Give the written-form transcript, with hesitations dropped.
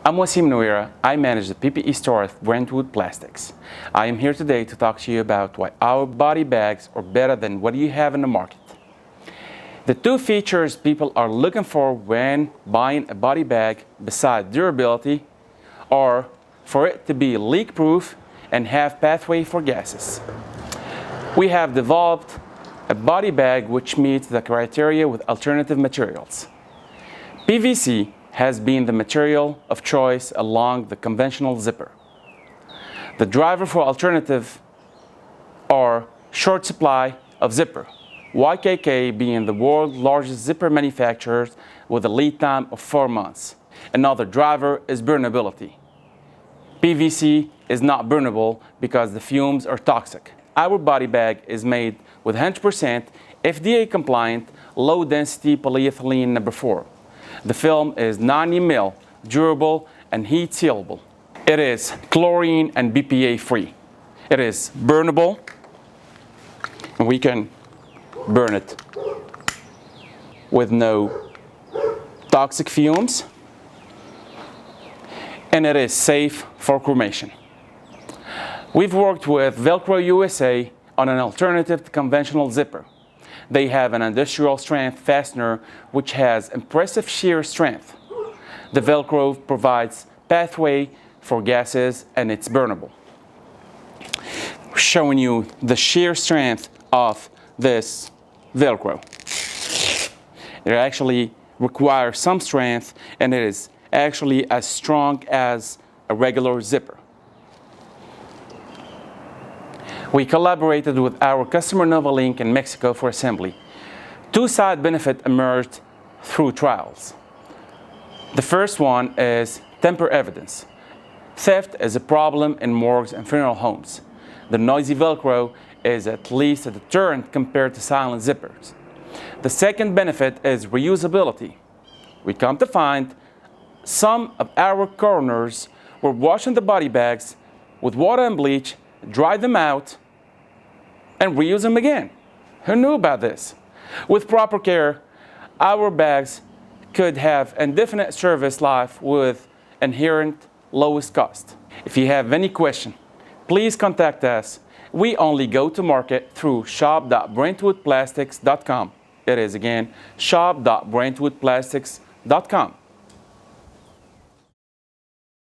I'm Wasim Nouira. I manage the PPE store at Brentwood Plastics. I am here today to talk to you about why our body bags are better than what you have in the market. The two features people are looking for when buying a body bag besides durability are for it to be leak-proof and have pathway for gases. We have developed a body bag which meets the criteria with alternative materials. PVC has been the material of choice along the conventional zipper. The driver for alternative are short supply of zipper, YKK being the world's largest zipper manufacturer with a lead time of 4 months. Another driver is burnability. PVC is not burnable because the fumes are toxic. Our body bag is made with 100% FDA compliant, low density polyethylene number 4. The film is 90 mil, durable and heat sealable. It is chlorine and BPA free. It is burnable, and we can burn it with no toxic fumes, and it is safe for cremation. We've worked with Velcro USA on an alternative to conventional zipper. They have an industrial strength fastener which has impressive shear strength. The Velcro provides pathway for gases and it's burnable. Showing you the shear strength of this Velcro. It actually requires some strength and it is actually as strong as a regular zipper. We collaborated with our customer Novalink in Mexico for assembly. Two side benefits emerged through trials. The first one is tamper evidence. Theft is a problem in morgues and funeral homes. The noisy Velcro is at least a deterrent compared to silent zippers. The second benefit is reusability. We come to find some of our coroners were washing the body bags with water and bleach, dry them out, and reuse them again. Who knew about this? With proper care, our bags could have indefinite service life with inherent lowest cost. If you have any question, please contact us. We only go to market through shop.brentwoodplastics.com. It is again shop.brentwoodplastics.com.